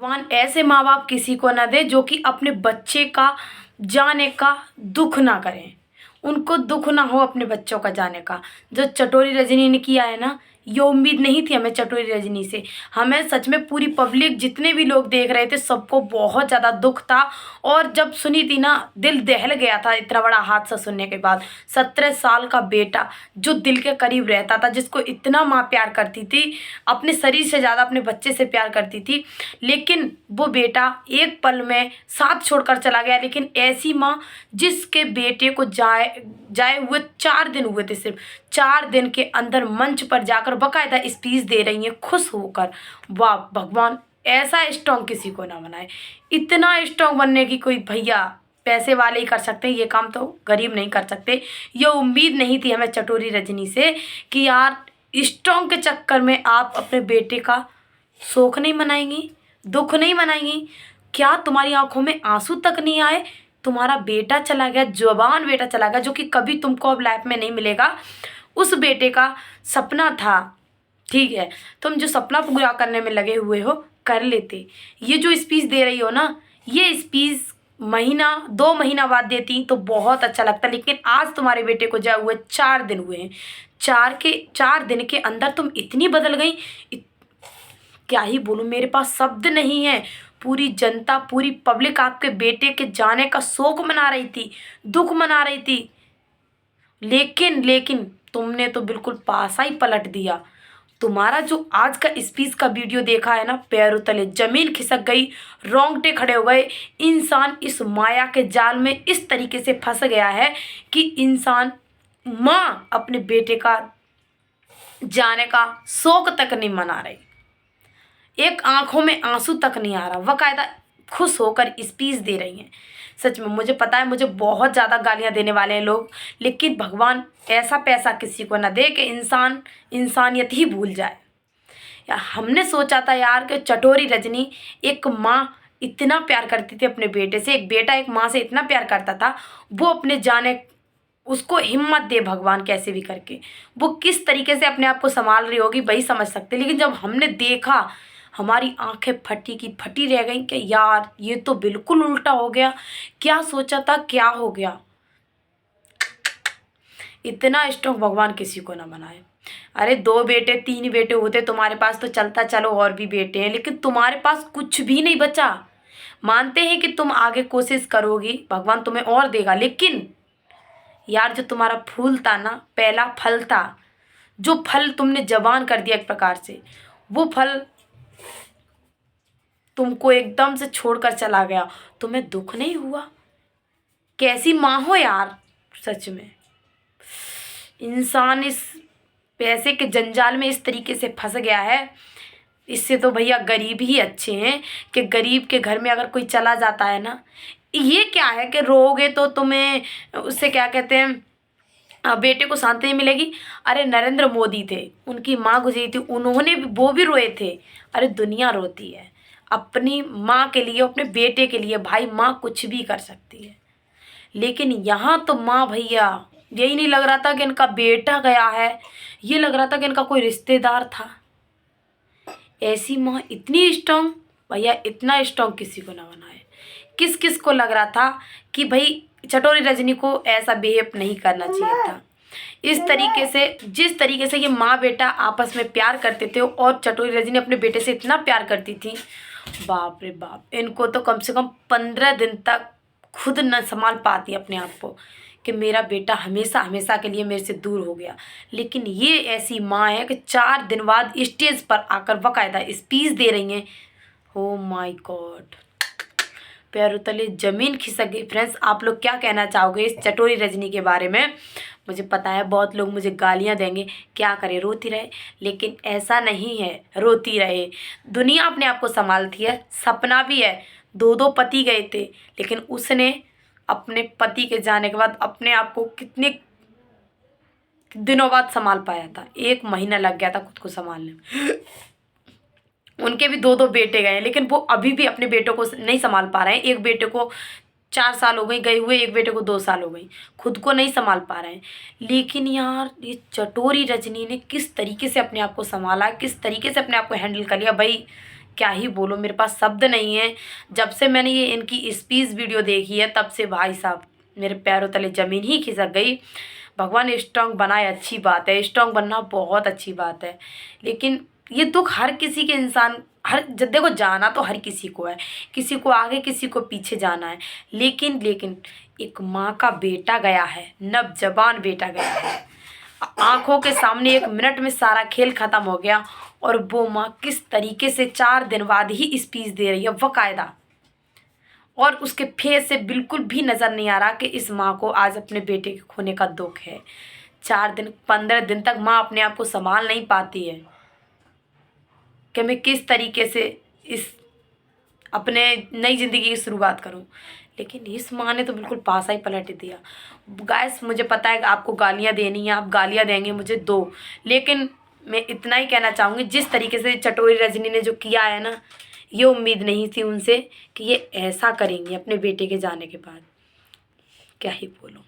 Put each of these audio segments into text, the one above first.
भगवान ऐसे माँ बाप किसी को ना दे जो कि अपने बच्चे का जाने का दुख ना करें, उनको दुख ना हो अपने बच्चों का जाने का। जो चटोरी रजनी ने किया है ना, ये उम्मीद नहीं थी हमें चटोरी रजनी से। हमें सच में पूरी पब्लिक जितने भी लोग देख रहे थे सबको बहुत ज़्यादा दुख था। और जब सुनी थी ना, दिल दहल गया था इतना बड़ा हादसा सुनने के बाद। 17 साल का बेटा जो दिल के करीब रहता था, जिसको इतना माँ प्यार करती थी, अपने शरीर से ज़्यादा अपने बच्चे से प्यार करती थी, लेकिन वो बेटा एक पल में साथ छोड़कर चला गया। लेकिन ऐसी माँ जिसके बेटे को जाए हुए 4 दिन हुए थे, सिर्फ 4 दिन के अंदर मंच पर जाकर बकायदा स्पीच दे रही हैं खुश होकर। वाह भगवान, ऐसा स्ट्रॉन्ग किसी को ना बनाए। इतना स्ट्रॉन्ग बनने की कोई भैया पैसे वाले ही कर सकते हैं ये काम, तो गरीब नहीं कर सकते। ये उम्मीद नहीं थी हमें चटोरी रजनी से कि यार स्ट्रॉन्ग के चक्कर में आप अपने बेटे का शोक नहीं मनाएंगी, दुख नहीं मनाएंगी। क्या तुम्हारी आंखों में आंसू तक नहीं आए? तुम्हारा बेटा चला गया, जवान बेटा चला गया, जो कि कभी तुमको अब लाइफ में नहीं मिलेगा। उस बेटे का सपना था, ठीक है, तुम जो सपना पूरा करने में लगे हुए हो कर लेते। ये जो स्पीच दे रही हो ना, ये स्पीच महीना 2 महीना बाद देती तो बहुत अच्छा लगता। लेकिन आज तुम्हारे बेटे को जाए हुए 4 दिन हुए हैं, 4 दिन के अंदर तुम इतनी बदल गई। क्या ही बोलूँ, मेरे पास शब्द नहीं है। पूरी जनता, पूरी पब्लिक आपके बेटे के जाने का शोक मना रही थी, दुख मना रही थी, लेकिन तुमने तो बिल्कुल पासा ही पलट दिया। तुम्हारा जो आज का स्पीच का वीडियो देखा है ना, पैरों तले जमीन खिसक गई, रोंगटे खड़े हो गए। इंसान इस माया के जाल में इस तरीके से फंस गया है कि इंसान, माँ अपने बेटे का जाने का शोक तक नहीं मना रही, एक आंखों में आंसू तक नहीं आ रहा, बकायदा खुश होकर स्पीच दे रही हैं। सच में मुझे पता है मुझे बहुत ज़्यादा गालियां देने वाले हैं लोग, लेकिन भगवान ऐसा पैसा किसी को ना दे कि इंसान इंसानियत ही भूल जाए। या हमने सोचा था यार कि चटोरी रजनी, एक माँ इतना प्यार करती थी अपने बेटे से, एक बेटा एक माँ से इतना प्यार करता था, वो अपने जाने, उसको हिम्मत दे भगवान कैसे भी करके। वो किस तरीके से अपने आप को संभाल रही होगी वही समझ सकते। लेकिन जब हमने देखा, हमारी आंखें फटी की फटी रह गई कि यार ये तो बिल्कुल उल्टा हो गया। क्या सोचा था, क्या हो गया। इतना स्ट्रॉन्ग भगवान किसी को ना बनाए। अरे 2 बेटे 3 बेटे होते तुम्हारे पास तो चलता, चलो और भी बेटे हैं, लेकिन तुम्हारे पास कुछ भी नहीं बचा। मानते हैं कि तुम आगे कोशिश करोगी, भगवान तुम्हें और देगा, लेकिन यार जो तुम्हारा फूल था ना, पहला फल था, जो फल तुमने जबान कर दिया एक प्रकार से, वो फल तुमको एकदम से छोड़कर चला गया। तुम्हें दुख नहीं हुआ? कैसी माँ हो यार। सच में इंसान इस पैसे के जंजाल में इस तरीके से फंस गया है। इससे तो भैया गरीब ही अच्छे हैं कि गरीब के घर में अगर कोई चला जाता है ना, ये क्या है कि रोगे तो तुम्हें उससे क्या कहते हैं, बेटे को शांति नहीं मिलेगी। अरे नरेंद्र मोदी थे, उनकी माँ गुजरी थी, उन्होंने भी, वो भी रोए थे। अरे दुनिया रोती है अपनी माँ के लिए, अपने बेटे के लिए। भाई माँ कुछ भी कर सकती है, लेकिन यहाँ तो माँ भैया, यही नहीं लग रहा था कि इनका बेटा गया है, ये लग रहा था कि इनका कोई रिश्तेदार था। ऐसी माँ इतनी स्ट्रांग, भैया इतना स्ट्रांग किसी को ना बनाए। किस किस को लग रहा था कि भाई चटोरी रजनी को ऐसा बिहेव नहीं करना चाहिए था। इस तरीके से, जिस तरीके से ये माँ बेटा आपस में प्यार करते थे और चटोरी रजनी अपने बेटे से इतना प्यार करती थी, बाप रे बाप, इनको तो कम से कम 15 दिन तक खुद न संभाल पाती अपने आप को कि मेरा बेटा हमेशा हमेशा के लिए मेरे से दूर हो गया। लेकिन ये ऐसी माँ है कि 4 दिन बाद स्टेज पर आकर बाकायदा स्पीच दे रही हैं। ओ माय गॉड, पैरों तले जमीन खिसक गई। फ्रेंड्स, आप लोग क्या कहना चाहोगे इस चटोरी रजनी के बारे में? मुझे पता है बहुत लोग मुझे गालियां देंगे, क्या करे, रोती रहे, लेकिन ऐसा नहीं है, रोती रहे। दुनिया अपने आप को संभालती है, सपना भी है। 2 पति गए थे, लेकिन उसने अपने पति के जाने के बाद अपने आप को कितने दिनों बाद संभाल पाया था। 1 महीना लग गया था खुद को संभालने में। उनके भी 2 बेटे गए, लेकिन वो अभी भी अपने बेटों को नहीं संभाल पा रहे हैं। एक बेटे को 4 साल हो गई गए हुए, एक बेटे को 2 साल हो गई, खुद को नहीं संभाल पा रहे हैं। लेकिन यार ये चटोरी रजनी ने किस तरीके से अपने आप को संभाला, किस तरीके से अपने आप को हैंडल कर लिया। भाई क्या ही बोलो, मेरे पास शब्द नहीं है। जब से मैंने ये इनकी स्पीच वीडियो देखी है तब से भाई साहब मेरे पैरों तले ज़मीन ही खिसक गई। भगवान स्ट्रांग बनाए, अच्छी बात है, स्ट्रांग बनना बहुत अच्छी बात है, लेकिन ये दुख हर किसी के इंसान हर देखो, जाना तो हर किसी को है, किसी को आगे किसी को पीछे जाना है, लेकिन एक माँ का बेटा गया है, नवजवान बेटा गया है, आंखों के सामने 1 मिनट में सारा खेल खत्म हो गया। और वो माँ किस तरीके से 4 दिन बाद ही स्पीच दे रही है बाकायदा, और उसके फेस से बिल्कुल भी नज़र नहीं आ रहा कि इस माँ को आज अपने बेटे के खोने का दुख है। 4 दिन 15 दिन तक माँ अपने आप को संभाल नहीं पाती है कि मैं किस तरीके से इस अपने नई ज़िंदगी की शुरुआत करूं, लेकिन इस माँ ने तो बिल्कुल पासा ही पलट दिया। गाइस, मुझे पता है कि आपको गालियां देनी है, आप गालियां देंगे मुझे दो, लेकिन मैं इतना ही कहना चाहूँगी, जिस तरीके से चटोरी रजनी ने जो किया है ना, ये उम्मीद नहीं थी उनसे कि ये ऐसा करेंगे अपने बेटे के जाने के बाद। क्या ही बोलूं,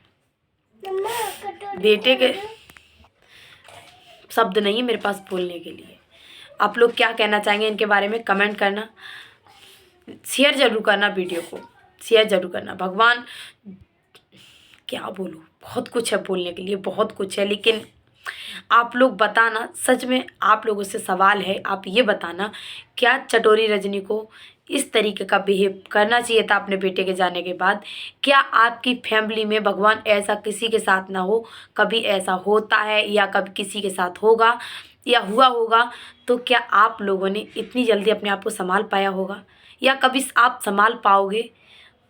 बेटे के शब्द नहीं है मेरे पास बोलने के लिए। आप लोग क्या कहना चाहेंगे इनके बारे में कमेंट करना, शेयर जरूर करना, वीडियो को शेयर जरूर करना। भगवान क्या बोलूं, बहुत कुछ है बोलने के लिए, बहुत कुछ है, लेकिन आप लोग बताना, सच में आप लोगों से सवाल है, आप ये बताना, क्या चटोरी रजनी को इस तरीके का बिहेव करना चाहिए था अपने बेटे के जाने के बाद? क्या आपकी फैमिली में भगवान ऐसा किसी के साथ ना हो, कभी ऐसा होता है या कभी किसी के साथ होगा या हुआ होगा, तो क्या आप लोगों ने इतनी जल्दी अपने आप को संभाल पाया होगा या कभी आप संभाल पाओगे?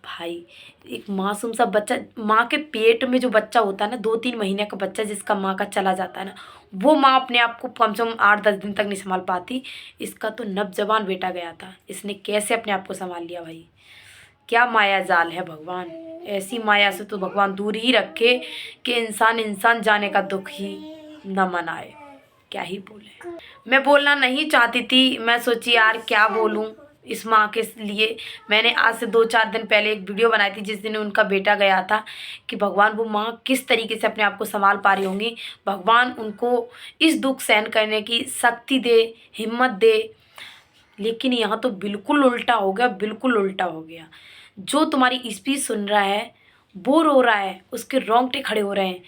भाई, एक मासूम सा बच्चा, माँ के पेट में जो बच्चा होता है ना, 2-3 महीने का बच्चा जिसका माँ का चला जाता है ना, वो माँ अपने आप को कम से कम 8-10 दिन तक नहीं संभाल पाती। इसका तो नवजवान बेटा गया था, इसने कैसे अपने आप को संभाल लिया भाई? क्या माया जाल है भगवान, ऐसी माया से तो भगवान दूर ही रखे कि इंसान जाने का दुख ही न मनाए। क्या ही बोले, मैं बोलना नहीं चाहती थी, मैं सोची यार क्या बोलूँ इस माँ के लिए। मैंने आज से 2-4 दिन पहले एक वीडियो बनाई थी जिस दिन उनका बेटा गया था, कि भगवान वो माँ किस तरीके से अपने आप को संभाल पा रही होंगी। भगवान उनको इस दुख सहन करने की शक्ति दे, हिम्मत दे। लेकिन यहाँ तो बिल्कुल उल्टा हो गया, बिल्कुल उल्टा हो गया। जो तुम्हारी स्पीच सुन रहा है वो रो रहा है, उसके रोंगटे खड़े हो रहे हैं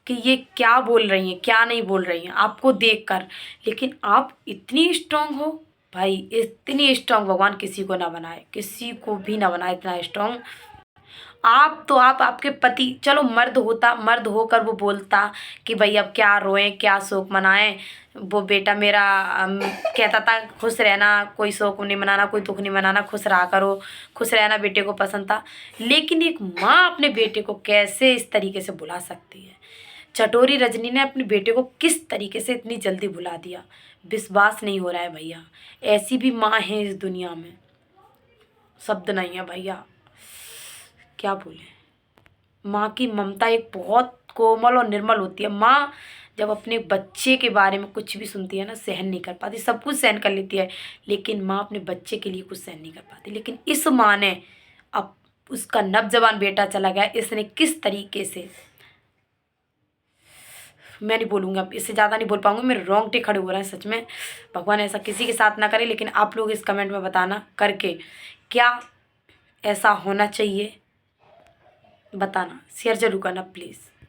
कि ये क्या बोल रही हैं, क्या नहीं बोल रही हैं आपको देखकर। लेकिन आप इतनी स्ट्रांग हो भाई, इतनी स्ट्रांग भगवान किसी को ना बनाए, किसी को भी ना बनाए इतना स्ट्रांग। आप तो आपके पति, चलो मर्द होकर वो बोलता कि भाई अब क्या रोएं, क्या शोक मनाएं। वो बेटा मेरा कहता था खुश रहना, कोई शोक नहीं मनाना, कोई दुख नहीं मनाना, खुश रहा करो, खुश रहना बेटे को पसंद था। लेकिन एक माँ अपने बेटे को कैसे इस तरीके से भुला सकती है? चटोरी रजनी ने अपने बेटे को किस तरीके से इतनी जल्दी भुला दिया, विश्वास नहीं हो रहा है भैया। ऐसी भी माँ है इस दुनिया में, शब्द नहीं है भैया, क्या बोले। माँ की ममता एक बहुत कोमल और निर्मल होती है। माँ जब अपने बच्चे के बारे में कुछ भी सुनती है ना, सहन नहीं कर पाती, सब कुछ सहन कर लेती है, लेकिन माँ अपने बच्चे के लिए कुछ सहन नहीं कर पाती। लेकिन इस माँ ने, अब उसका नवजवान बेटा चला गया, इसने किस तरीके से, मैं नहीं बोलूँगी, अब इससे ज़्यादा नहीं बोल पाऊँगी, मेरे रोंगटे खड़े हो रहे हैं सच में। भगवान ऐसा किसी के साथ ना करे, लेकिन आप लोग इस कमेंट में बताना करके, क्या ऐसा होना चाहिए बताना, शेयर जरूर करना प्लीज़।